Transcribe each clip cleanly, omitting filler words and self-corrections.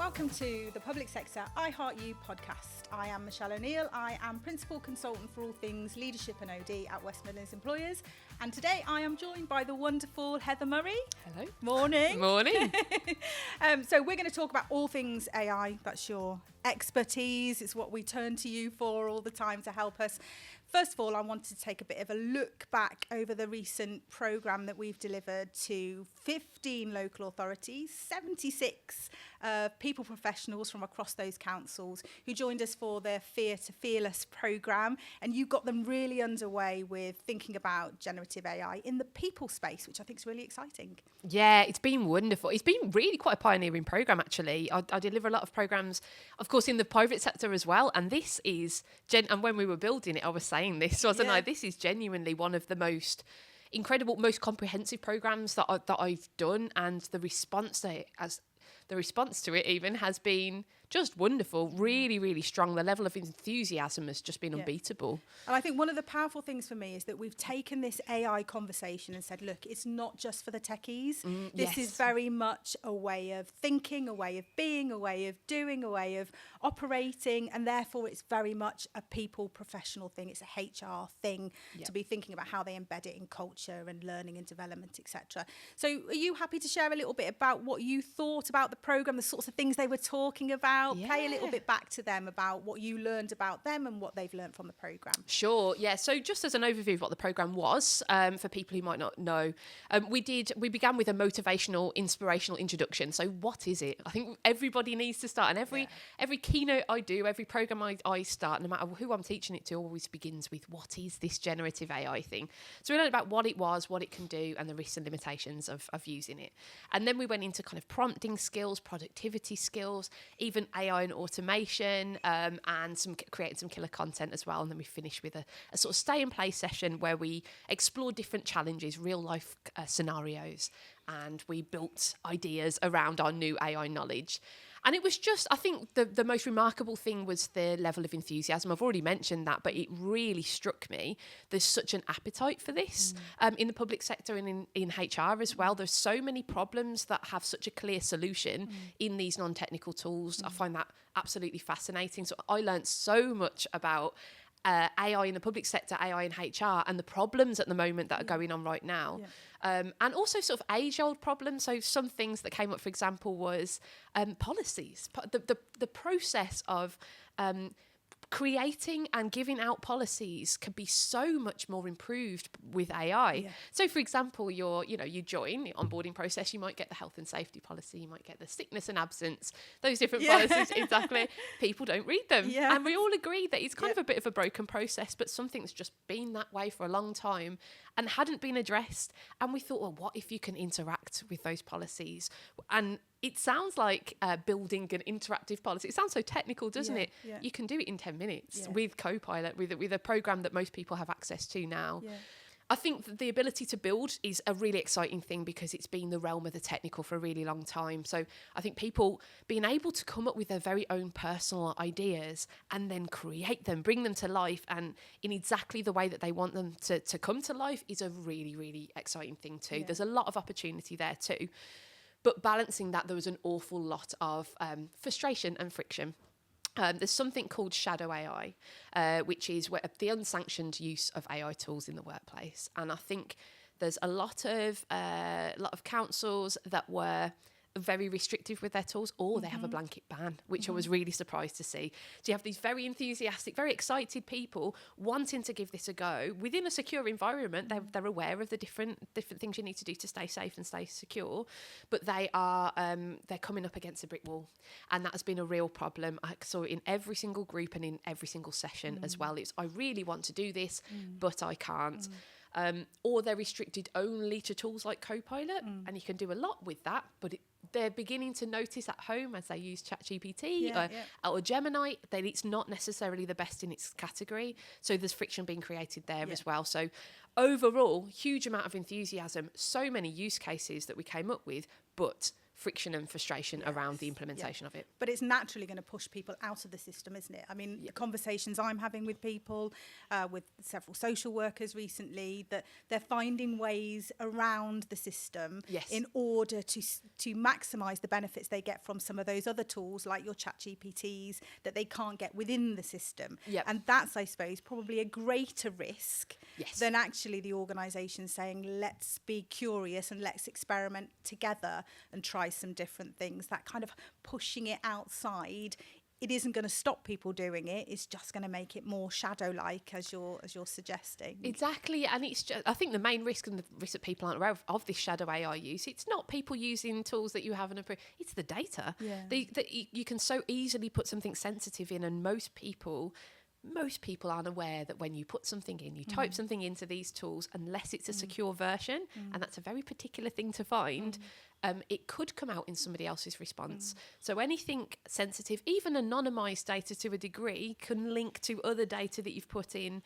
welcome to the Public Sector I Heart You podcast. I am Michelle O'Neill. I am Principal Consultant for all things leadership and OD at West Midlands Employers. And today I am joined by the wonderful Heather Murray. Hello. Morning. Morning. So we're going to talk about all things AI. That's your expertise. It's what we turn to you for all the time to help us. First of all, I wanted to take a bit of a look back over the recent programme that we've delivered to 15 local authorities, 76 people professionals from across those councils who joined us for their Fear to Fearless programme. And you got them really underway with thinking about generative AI in the people space, which I think is really exciting. Yeah, it's been wonderful. It's been really quite a pioneering programme, actually. I deliver a lot of programmes, of course, in the private sector as well. And this is, and when we were building it, I was saying this, wasn't I? This is genuinely one of the most incredible, most comprehensive programmes that I've done. And the response to it even has been just wonderful, really, really strong. The level of enthusiasm has just been unbeatable. And I think one of the powerful things for me is that we've taken this AI conversation and said, look, it's not just for the techies. This is very much a way of thinking, a way of being, a way of doing, a way of operating, and therefore it's very much a people professional thing. It's a HR thing to be thinking about how they embed it in culture and learning and development, etc. So are you happy to share a little bit about what you thought about the programme, the sorts of things they were talking about? Play a little bit back to them about what you learned about them and what they've learned from the programme. Sure, yeah. So just as an overview of what the programme was, for people who might not know, we began with a motivational, inspirational introduction. So what is it? I think everybody needs to start, and every keynote I do, every programme I start, no matter who I'm teaching it to, always begins with, what is this generative AI thing? So we learned about what it was, what it can do, and the risks and limitations of using it. And then we went into kind of prompting skills, productivity skills, even AI and automation, and creating some killer content as well. And then we finished with a sort of stay and play session where we explored different challenges, real life scenarios, and we built ideas around our new AI knowledge. And it was just, I think the most remarkable thing was the level of enthusiasm. I've already mentioned that, but it really struck me. There's such an appetite for this in the public sector and in HR as well. There's so many problems that have such a clear solution in these non-technical tools. I find that absolutely fascinating. So I learned so much about AI in the public sector, AI in HR, and the problems at the moment that are going on right now. And also sort of age-old problems. So some things that came up, for example, was policies. The process of creating and giving out policies can be so much more improved with AI. So, for example, you join the onboarding process, you might get the health and safety policy, you might get the sickness and absence, those different policies, exactly. People don't read them. And we all agree that it's kind of a bit of a broken process, but something that's just been that way for a long time and hadn't been addressed. And we thought, well, what if you can interact with those policies? And it sounds like building an interactive policy. It sounds so technical, doesn't it? You can do it in 10 minutes with Copilot, with a program that most people have access to now. I think that the ability to build is a really exciting thing because it's been the realm of the technical for a really long time. So I think people being able to come up with their very own personal ideas and then create them, bring them to life and in exactly the way that they want them to come to life is a really, really exciting thing too. There's a lot of opportunity there too. But balancing that, there was an awful lot of frustration and friction. There's something called shadow AI, which is the unsanctioned use of AI tools in the workplace. And I think there's a lot of councils that were very restrictive with their tools, or they have a blanket ban, which I was really surprised to see. So you have these very enthusiastic, very excited people wanting to give this a go within a secure environment. They're aware of the different things you need to do to stay safe and stay secure, but they're coming up against a brick wall, and that has been a real problem. I saw it in every single group and in every single session as well. It's, I really want to do this, but I can't. Or they're restricted only to tools like Copilot, and you can do a lot with that, but they're beginning to notice at home as they use ChatGPT or Gemini that it's not necessarily the best in its category. So there's friction being created there as well. So overall, huge amount of enthusiasm, so many use cases that we came up with, but friction and frustration around the implementation of it. But it's naturally going to push people out of the system, isn't it? I mean, the conversations I'm having with people, with several social workers recently, that they're finding ways around the system in order to maximise the benefits they get from some of those other tools like your ChatGPTs that they can't get within the system. And that's, I suppose, probably a greater risk than actually the organisation saying, let's be curious and let's experiment together and try some different things. That kind of pushing it outside, it isn't going to stop people doing it. It's just going to make it more shadow-like, as you're suggesting. Exactly, and it's just, I think the main risk and the risk that people aren't aware of this shadow AI use, it's not people using tools that you haven't approved, it's the data. You can so easily put something sensitive in, and most people aren't aware that when you put something in, you type something into these tools, unless it's a secure version, and that's a very particular thing to find, it could come out in somebody else's response. So anything sensitive, even anonymised data to a degree, can link to other data that you've put in.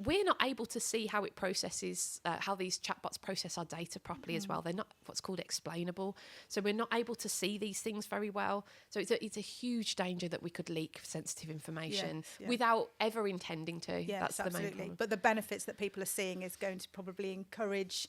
We're not able to see how it processes, how these chatbots process our data properly as well. They're not what's called explainable. So we're not able to see these things very well. So it's a huge danger that we could leak sensitive information without ever intending to. Yes, that's absolutely. the main problem. But the benefits that people are seeing is going to probably encourage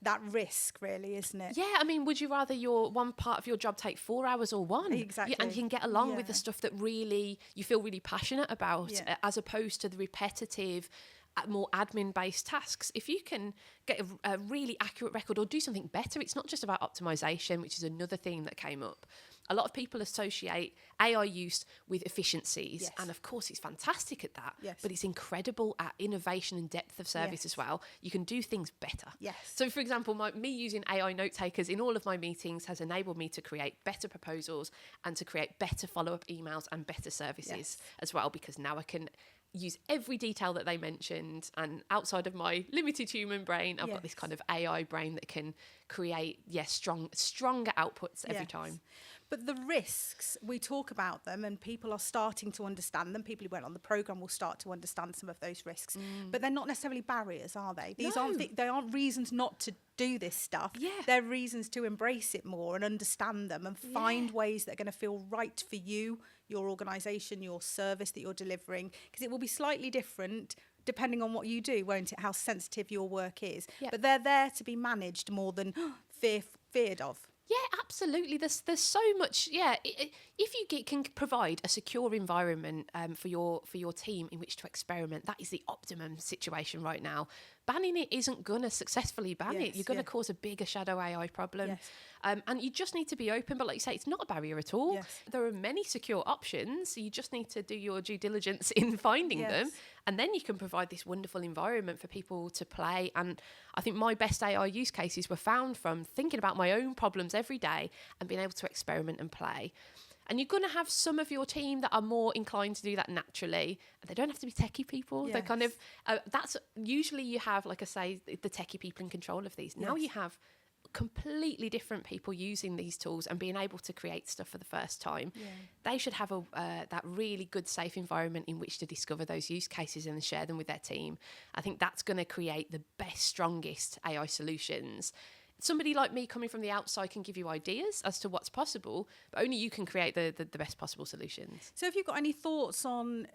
that risk, really, isn't it? Yeah, I mean, would you rather your one part of your job take 4 hours or one? Exactly. And you can get along with the stuff that really you feel really passionate about, as opposed to the repetitive, more admin-based tasks. If you can get a really accurate record or do something better, it's not just about optimization, which is another thing that came up. A lot of people associate AI use with efficiencies, and of course it's fantastic at that, but it's incredible at innovation and depth of service as well. You can do things better. So for example, me using AI note takers in all of my meetings has enabled me to create better proposals and to create better follow-up emails and better services as well, because now I can use every detail that they mentioned, and outside of my limited human brain, I've got this kind of AI brain that can create stronger outputs every time. But the risks, we talk about them and people are starting to understand them. People who went on the programme will start to understand some of those risks. But they're not necessarily barriers, are they? These they aren't reasons not to do this stuff. They're reasons to embrace it more and understand them and find ways that are going to feel right for you, your organisation, your service that you're delivering. Because it will be slightly different depending on what you do, won't it? How sensitive your work is. But they're there to be managed more than feared of. Yeah, absolutely. There's so much. Yeah, if you can provide a secure environment for your team in which to experiment, that is the optimum situation right now. Banning it isn't going to successfully ban it. You're going to cause a bigger shadow AI problem. And you just need to be open. But like you say, it's not a barrier at all. There are many secure options. So you just need to do your due diligence in finding them. And then you can provide this wonderful environment for people to play. And I think my best AI use cases were found from thinking about my own problems every day and being able to experiment and play. And you're going to have some of your team that are more inclined to do that naturally. They don't have to be techie people. They're kind of, that's usually you have, like I say, the techie people in control of these. Now you have completely different people using these tools and being able to create stuff for the first time. They should have that really good, safe environment in which to discover those use cases and share them with their team. I think that's going to create the best, strongest AI solutions. Somebody like me coming from the outside can give you ideas as to what's possible, but only you can create the best possible solutions. So have you got any thoughts on,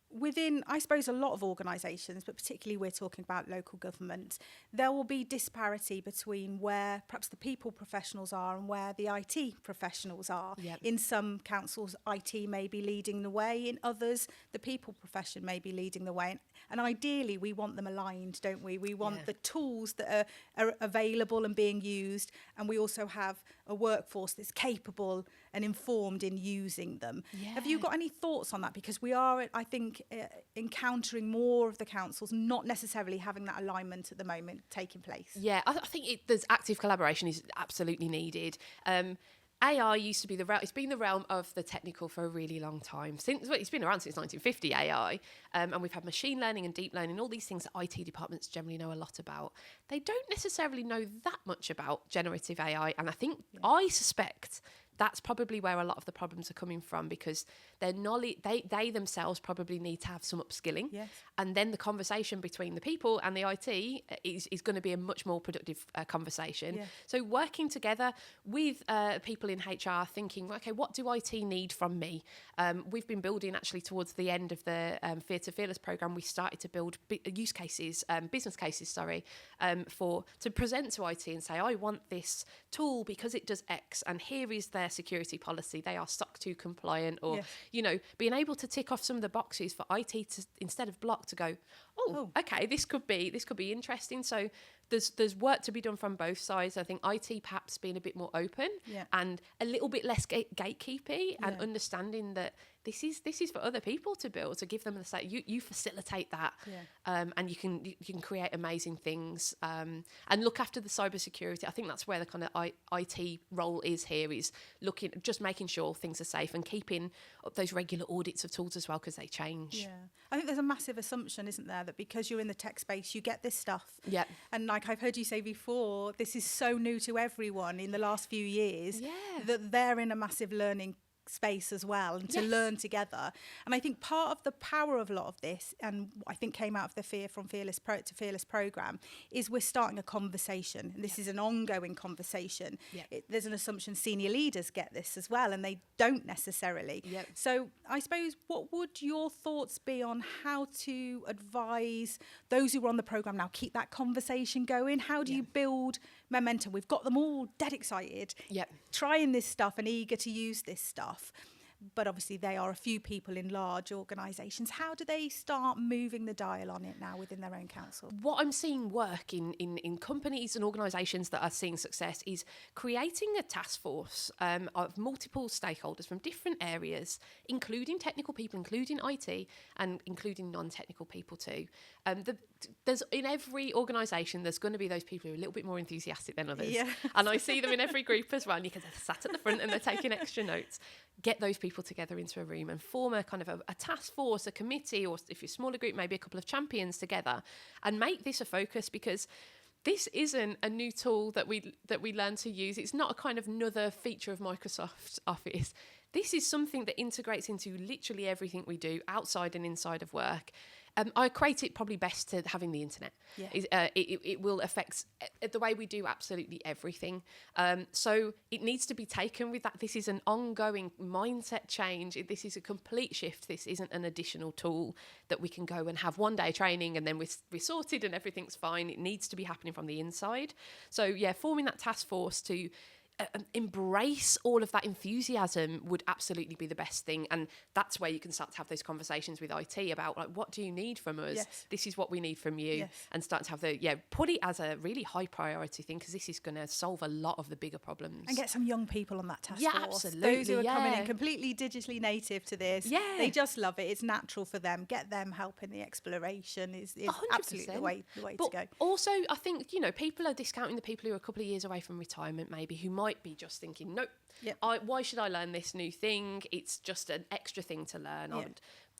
within, I suppose, a lot of organisations, but particularly we're talking about local government, there will be disparity between where perhaps the people professionals are and where the IT professionals are. In some councils, IT may be leading the way. In others, the people profession may be leading the way. And ideally, we want them aligned, don't we? We want the tools that are available and being used. And we also have a workforce that's capable and informed in using them. Have you got any thoughts on that? Because we are, I think, encountering more of the councils not necessarily having that alignment at the moment taking place. Yeah, I think there's active collaboration is absolutely needed. AI used to be it's been the realm of the technical for a really long time. It's been around since 1950, AI, and we've had machine learning and deep learning, all these things that IT departments generally know a lot about. They don't necessarily know that much about generative AI, and I suspect that's probably where a lot of the problems are coming from, because their knowledge, they themselves probably need to have some upskilling. Yes. And then the conversation between the people and the IT is going to be a much more productive conversation. Yeah. So working together with people in HR, thinking, okay, what do IT need from me? We've been building, actually towards the end of the Fear to Fearless program, we started to build business cases, to present to IT and say, I want this tool because it does X, and here is their security policy. They are SOC 2 compliant, or, being able to tick off some of the boxes for IT to, instead of block, to go, okay, this could be interesting. So there's work to be done from both sides. I think IT perhaps being a bit more open and a little bit less gatekeepy, and understanding that this is for other people to build, to give them the say. You facilitate that, and you can create amazing things, and look after the cybersecurity. I think that's where the kind of IT role is here, is just making sure things are safe and keeping up those regular audits of tools as well, because they change. Yeah, I think there's a massive assumption, isn't there, that because you're in the tech space, you get this stuff. Yeah. And like I've heard you say before, this is so new to everyone in the last few years that they're in a massive learning space as well, and to learn together. And I think part of the power of a lot of this, and I think came out of the Fearless program, is we're starting a conversation, and this is an ongoing conversation. There's an assumption senior leaders get this as well, and they don't necessarily. So I suppose, what would your thoughts be on how to advise those who are on the program now, keep that conversation going? How do you build momentum? We've got them all dead excited, trying this stuff and eager to use this stuff, but obviously they are a few people in large organisations. How do they start moving the dial on it now within their own council? What I'm seeing work in companies and organisations that are seeing success is creating a task force of multiple stakeholders from different areas, including technical people, including IT, and including non-technical people too. There's in every organisation, there's going to be those people who are a little bit more enthusiastic than others. And I see them in every group as well. And you can sat at the front and they're taking extra notes. Get those people together into a room and form a kind of a task force, a committee, or if you're a smaller group, maybe a couple of champions together, and make this a focus, because this isn't a new tool that we learn to use. It's not a kind of another feature of Microsoft Office. This is something that integrates into literally everything we do outside and inside of work. I equate it probably best to having the internet. It will affect the way we do absolutely everything. So it needs to be taken with that. This is an ongoing mindset change. This is a complete shift. This isn't an additional tool that we can go and have one day training and then we're sorted and everything's fine. It needs to be happening from the inside. So forming that task force to embrace all of that enthusiasm would absolutely be the best thing. And that's where you can start to have those conversations with IT about, like, what do you need from us? This is what we need from you. And start to have put it as a really high priority thing, because this is going to solve a lot of the bigger problems. And get some young people on that task force. Absolutely. Those who are coming in completely digitally native to this. They just love it. It's natural for them. Get them help in the exploration is absolutely the way to go. Also, I think, people are discounting the people who are a couple of years away from retirement, maybe, who might be just thinking, nope, why should I learn this new thing? It's just an extra thing to learn.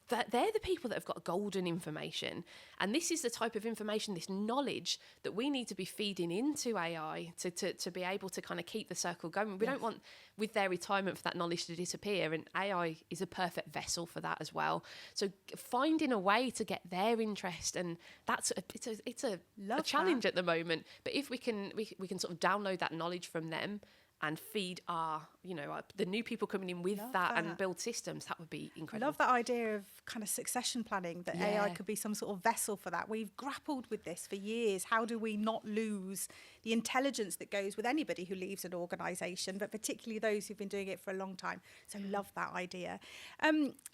They're the people that have got golden information. And this is the type of information, this knowledge that we need to be feeding into AI to be able to kind of keep the circle going. We don't want, with their retirement, for that knowledge to disappear. And AI is a perfect vessel for that as well. So finding a way to get their interest, and it's a challenge at the moment. But if we can sort of download that knowledge from them and feed the new people coming in with that and build systems, that would be incredible. I love that idea of kind of succession planning, that AI could be some sort of vessel for that. We've grappled with this for years. How do we not lose the intelligence that goes with anybody who leaves an organisation, but particularly those who've been doing it for a long time? So love that idea.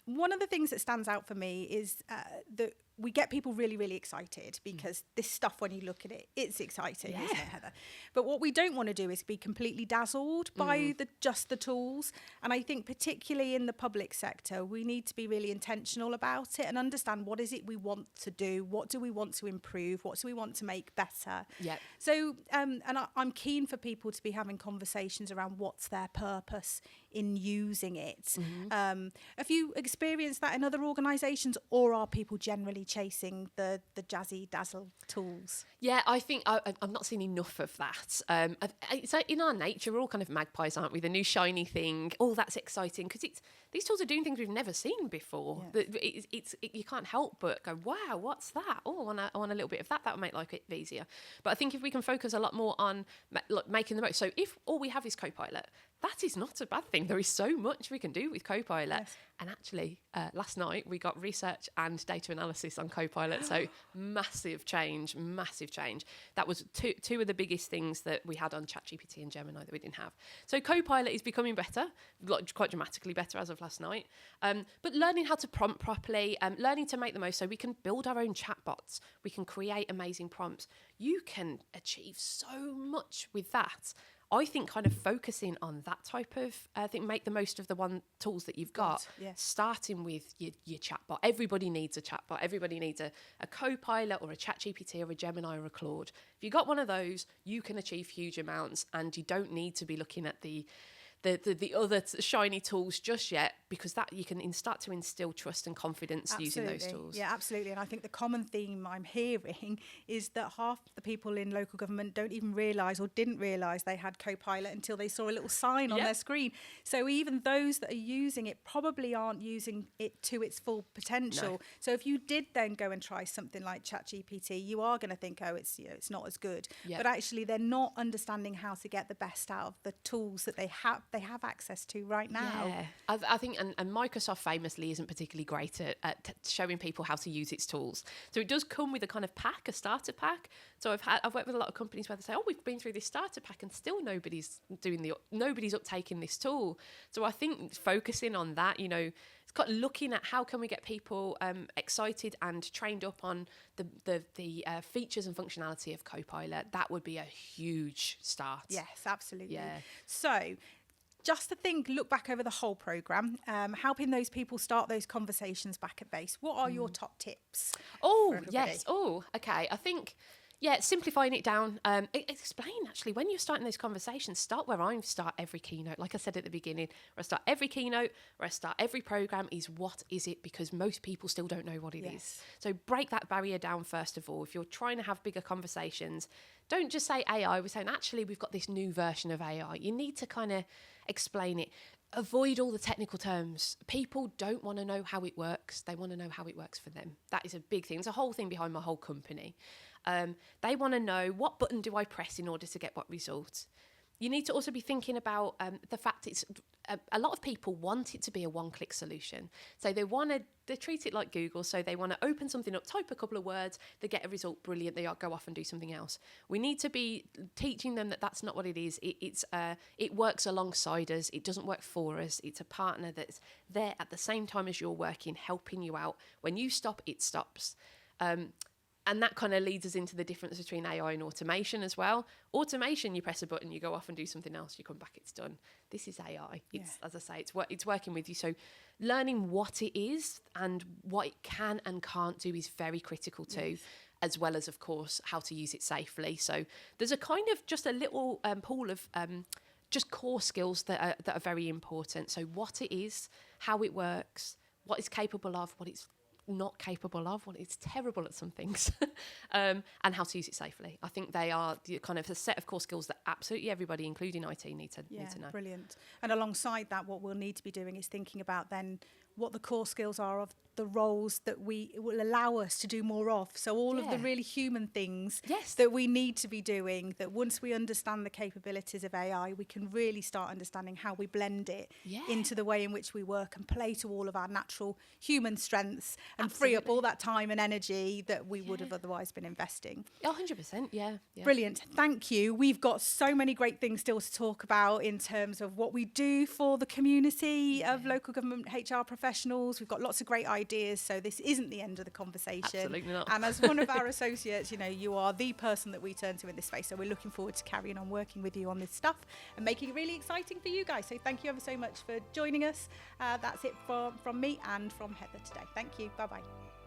One of the things that stands out for me is that we get people really, really excited, because this stuff, when you look at it, it's exciting, isn't it, Heather? But what we don't want to do is be completely dazzled by just the tools. And I think particularly in the public sector, we need to be really intentional about it and understand, what is it we want to do? What do we want to improve? What do we want to make better? So, and I'm keen for people to be having conversations around what's their purpose in using it. Have you experienced that in other organisations, or are people generally chasing the jazzy dazzle tools? Yeah, I think I've not seen enough of that. It's like in our nature, we're all kind of magpies, aren't we? The new shiny thing, oh, that's exciting, because these tools are doing things we've never seen before. Yes. You can't help but go, wow, what's that? Oh, I want a little bit of that. That would make life a bit easier. But I think if we can focus a lot more on making the most. So if all we have is Copilot, that is not a bad thing. There is so much we can do with Copilot. Yes. And actually, last night we got research and data analysis on Copilot. So massive change. That was two of the biggest things that we had on ChatGPT and Gemini that we didn't have. So Copilot is becoming better, quite dramatically better as of last night. But learning how to prompt properly, learning to make the most, so we can build our own chatbots. We can create amazing prompts. You can achieve so much with that. I think kind of focusing on that type of thing, make the most of the tools that you've got, starting with your chatbot. Everybody needs a chatbot. Everybody needs a Copilot or a ChatGPT or a Gemini or a Claude. If you've got one of those, you can achieve huge amounts, and you don't need to be looking at the other shiny tools just yet, because that you can start to instill trust and confidence using those tools. Yeah, absolutely. And I think the common theme I'm hearing is that half the people in local government don't even realise or didn't realise they had Copilot until they saw a little sign on their screen. So even those that are using it probably aren't using it to its full potential. No. So if you did then go and try something like ChatGPT, you are going to think, oh, it's not as good. Yep. But actually they're not understanding how to get the best out of the tools that they have access to right now. Yeah, I think, and Microsoft famously isn't particularly great at showing people how to use its tools. So it does come with a kind of pack, a starter pack. So I've worked with a lot of companies where they say, oh, we've been through this starter pack and still nobody's uptaking this tool. So I think focusing on that, it's got looking at how can we get people excited and trained up on the features and functionality of Copilot. That would be a huge start. Yes, absolutely. Yeah. So just to look back over the whole programme, helping those people start those conversations back at base. What are your top tips? Oh, yes. Oh, okay. I think, simplifying it down. Explain, actually, when you're starting those conversations, start where I start every keynote. Like I said at the beginning, where I start every keynote, where I start every programme is, what is it? Because most people still don't know what it is. So break that barrier down first of all. If you're trying to have bigger conversations, don't just say AI. We're saying, actually, we've got this new version of AI. You need to kind of explain it. Avoid all the technical terms. People don't want to know how it works. They want to know how it works for them. That is a big thing. It's a whole thing behind my whole company. They want to know, what button do I press in order to get what result? You need to also be thinking about the fact it's a lot of people want it to be a one-click solution. So they treat it like Google. So they want to open something up, type a couple of words, they get a result, brilliant. They go off and do something else. We need to be teaching them that that's not what it is. It works alongside us. It doesn't work for us. It's a partner that's there at the same time as you're working, helping you out. When you stop, it stops. And that kind of leads us into the difference between AI and automation as well. Automation, you press a button, you go off and do something else, you come back, it's done. This is AI. As I say, it's working with you. So learning what it is and what it can and can't do is very critical too, as well as, of course, how to use it safely. So there's a kind of just a little pool of just core skills that are very important. So what it is, how it works, what it's capable of, what it's not capable of, what it's terrible at some things, and how to use it safely. I think they are kind of a set of core skills that absolutely everybody, including IT, need to know. Brilliant. And alongside that, what we'll need to be doing is thinking about then what the core skills are of the roles that will allow us to do more of. So all of the really human things that we need to be doing, that once we understand the capabilities of AI, we can really start understanding how we blend it into the way in which we work and play to all of our natural human strengths and free up all that time and energy that we would have otherwise been investing. 100%, yeah. Brilliant. Thank you. We've got so many great things still to talk about in terms of what we do for the community of local government HR professionals. We've got lots of great ideas, so this isn't the end of the conversation. Absolutely not. And as one of our associates, you are the person that we turn to in this space, so we're looking forward to carrying on working with you on this stuff and making it really exciting for you guys. So thank you ever so much for joining us. That's it from me and from Heather today. Thank you. Bye-bye.